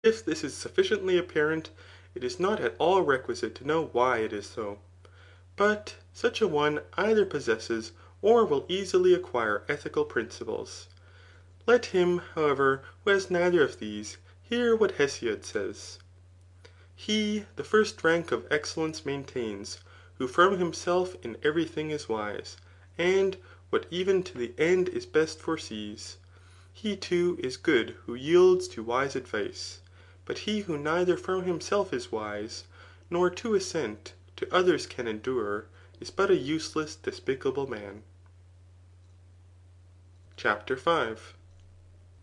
If this is sufficiently apparent, it is not at all requisite to know why it is so. But such a one either possesses or will easily acquire ethical principles. Let him, however, who has neither of these, hear what Hesiod says. He the first rank of excellence maintains, who from himself in every thing is wise, and what even to the end is best foresees. He too is good who yields to wise advice. But he who neither from himself is wise, nor to assent to others can endure, is but a useless despicable man. CHAPTER 5.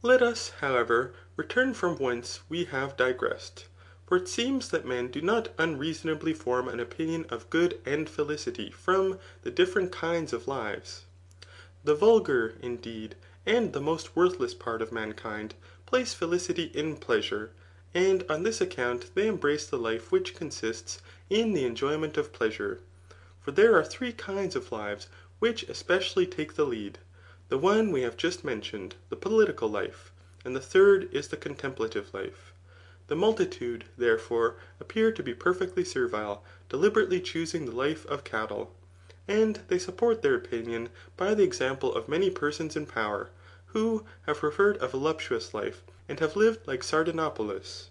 Let us, however, return from whence we have digressed. For it seems that men do not unreasonably form an opinion of good and felicity from the different kinds of lives. The vulgar, indeed, and the most worthless part of mankind, place felicity in pleasure, and on this account they embrace the life which consists in the enjoyment of pleasure. For there are three kinds of lives which especially take the lead. The one we have just mentioned, the political life, and the third is the contemplative life. The multitude, therefore, appear to be perfectly servile, deliberately choosing the life of cattle. And they support their opinion by the example of many persons in power, who have preferred a voluptuous life, and have lived like Sardanapalus.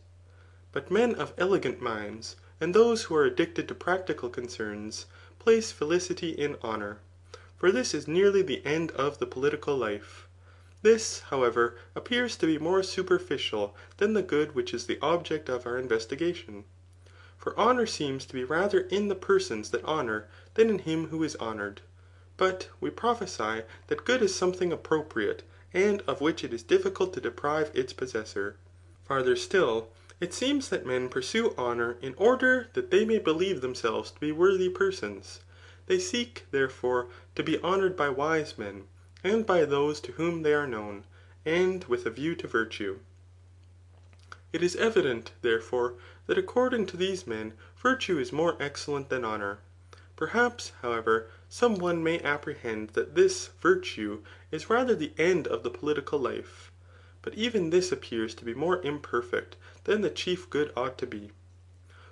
But men of elegant minds, and those who are addicted to practical concerns, place felicity in honour. For this is nearly the end of the political life. This, however, appears to be more superficial than the good which is the object of our investigation. For honour seems to be rather in the persons that honour than in him who is honoured. But we prophesy that good is something appropriate, and of which it is difficult to deprive its possessor. Farther still, it seems that men pursue honour in order that they may believe themselves to be worthy persons. They seek, therefore, to be honoured by wise men, and by those to whom they are known, and with a view to virtue. It is evident, therefore, that according to these men, virtue is more excellent than honour. Perhaps, however, some one may apprehend that this virtue is rather the end of the political life. But even this appears to be more imperfect than the chief good ought to be.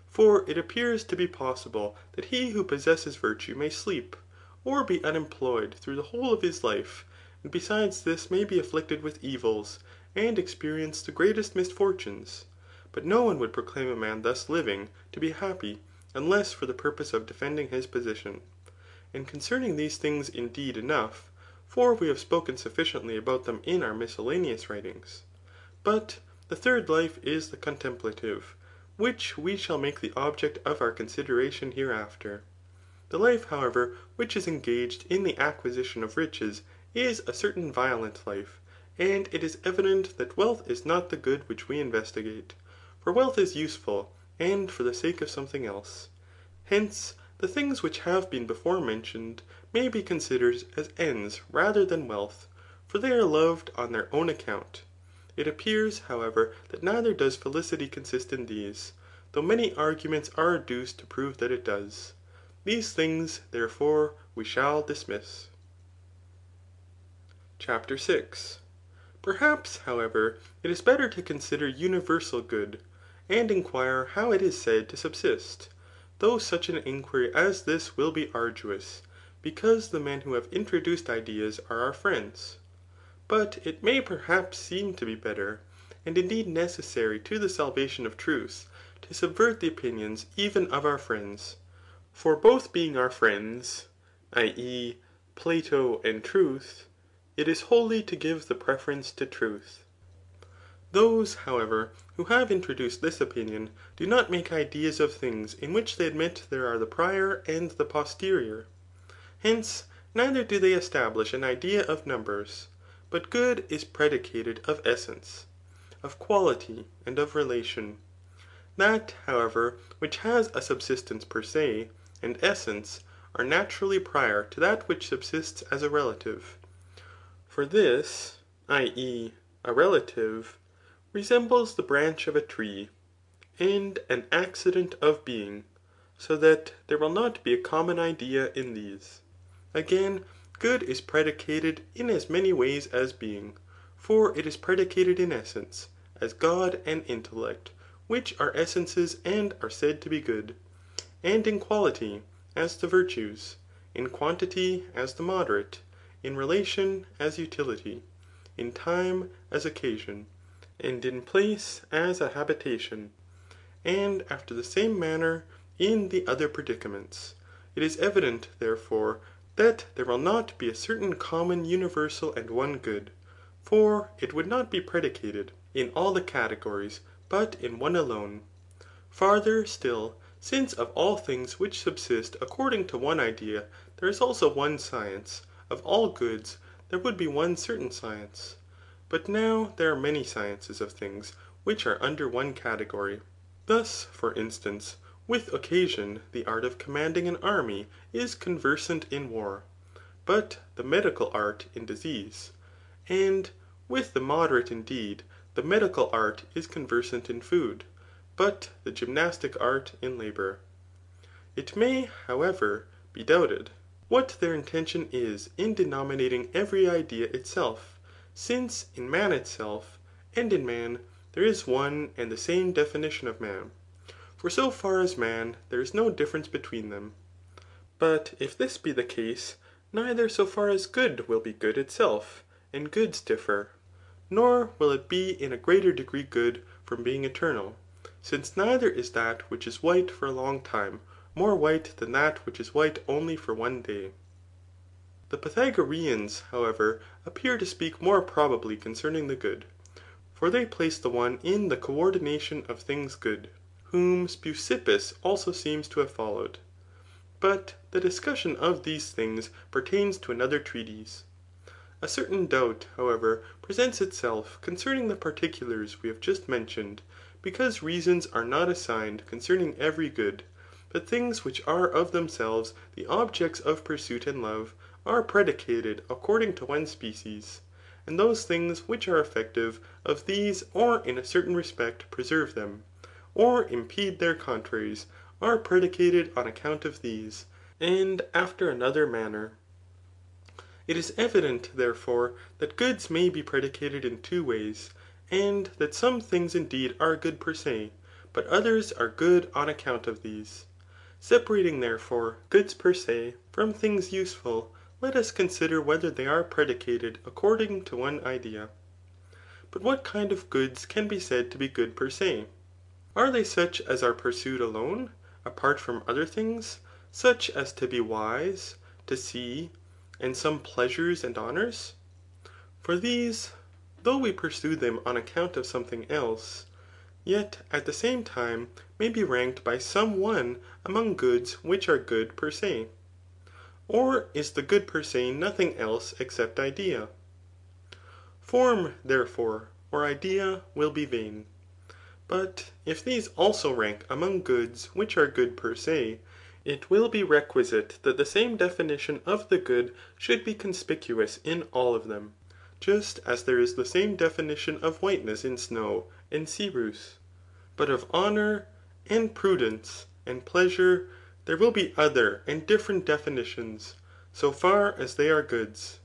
For it appears to be possible that he who possesses virtue may sleep, or be unemployed through the whole of his life, and besides this may be afflicted with evils, and experience the greatest misfortunes. But no one would proclaim a man thus living to be happy, unless for the purpose of defending his position. And concerning these things indeed enough, for we have spoken sufficiently about them in our miscellaneous writings. But the third life is the contemplative, which we shall make the object of our consideration hereafter. The life, however, which is engaged in the acquisition of riches is a certain violent life, and it is evident that wealth is not the good which we investigate. For wealth is useful, and for the sake of something else. Hence, the things which have been before mentioned may be considered as ends rather than wealth, for they are loved on their own account. It appears, however, that neither does felicity consist in these, though many arguments are adduced to prove that it does. These things, therefore, we shall dismiss. CHAPTER 6. Perhaps, however, it is better to consider universal good, and inquire how it is said to subsist, though such an inquiry as this will be arduous, because the men who have introduced ideas are our friends. But it may perhaps seem to be better, and indeed necessary to the salvation of truth, to subvert the opinions even of our friends. For both being our friends, i.e. Plato and truth, it is wholly to give the preference to truth. Those, however, who have introduced this opinion, do not make ideas of things in which they admit there are the prior and the posterior. Hence, neither do they establish an idea of numbers. But good is predicated of essence, of quality, and of relation. That, however, which has a subsistence per se, and essence, are naturally prior to that which subsists as a relative. For this, i.e. a relative, resembles the branch of a tree, and an accident of being, so that there will not be a common idea in these. Again, good is predicated in as many ways as being, for it is predicated in essence, as God and intellect, which are essences and are said to be good ; and in quality, as the virtues ; in quantity, as the moderate ; in relation, as utility ; in time, as occasion ; and in place, as a habitation ; and after the same manner in the other predicaments. It is evident, therefore, that there will not be a certain common universal and one good ; for it would not be predicated in all the categories, but in one alone. Farther still, since of all things which subsist according to one idea there is also one science, of all goods there would be one certain science. But now there are many sciences of things which are under one category. Thus, for instance, with occasion the art of commanding an army is conversant in war, but the medical art in disease ; and with the moderate indeed, the medical art is conversant in food, but the gymnastic art in labour. It may, however, be doubted what their intention is in denominating every idea itself, since in man itself, and in man, there is one and the same definition of man ; for so far as man, there is no difference between them. But if this be the case, neither so far as good will be good itself, and goods differ ; nor will it be in a greater degree good from being eternal, since neither is that which is white for a long time, more white than that which is white only for one day. The Pythagoreans, however, appear to speak more probably concerning the good ; for they place the one in the co ordination of things good, whom Speusippus also seems to have followed. But the discussion of these things pertains to another treatise. A certain doubt, however, presents itself concerning the particulars we have just mentioned, because reasons are not assigned concerning every good, but things which are of themselves the objects of pursuit and love, are predicated according to one species ; and those things which are effective of these or in a certain respect preserve them, or impede their contraries, are predicated on account of these, and after another manner. It is evident, therefore, that goods may be predicated in two ways, and that some things indeed are good per se, but others are good on account of these. Separating, therefore, goods per se from things useful, let us consider whether they are predicated according to one idea. But what kind of goods can be said to be good per se? Are they such as are pursued alone, apart from other things, such as to be wise, to see, and some pleasures and honours? For these, though we pursue them on account of something else, yet at the same time may be ranked by some one among goods which are good per se. Or is the good per se nothing else except idea? Form, therefore, or idea will be vain. But if these also rank among goods which are good per se, it will be requisite that the same definition of the good should be conspicuous in all of them, just as there is the same definition of whiteness in snow and cerus. But of honour, and prudence, and pleasure, there will be other and different definitions, so far as they are goods.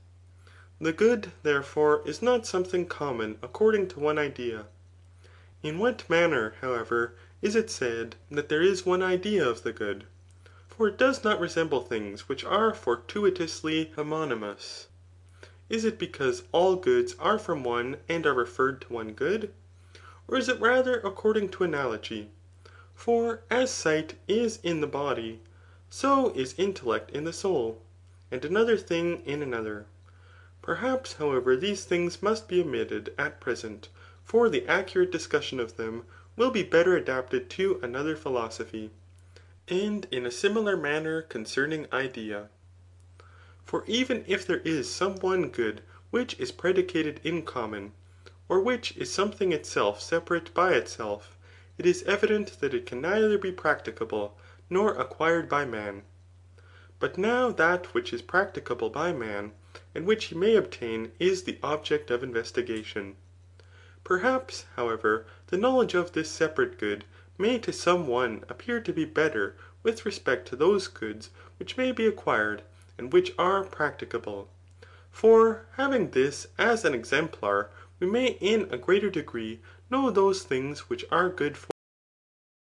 The good, therefore, is not something common according to one idea. In what manner, however, is it said that there is one idea of the good? For it does not resemble things which are fortuitously homonymous. Is it because all goods are from one and are referred to one good? Or is it rather according to analogy? For as sight is in the body, so is intellect in the soul, and another thing in another. Perhaps, however, these things must be omitted at present, for the accurate discussion of them will be better adapted to another philosophy. And in a similar manner concerning idea. For even if there is some one good which is predicated in common, or which is something itself separate by itself, it is evident that it can neither be practicable nor acquired by man. But now that which is practicable by man, and which he may obtain, is the object of investigation. Perhaps, however, the knowledge of this separate good may to some one appear to be better with respect to those goods which may be acquired, and which are practicable. For having this as an exemplar, we may in a greater degree know those things which are good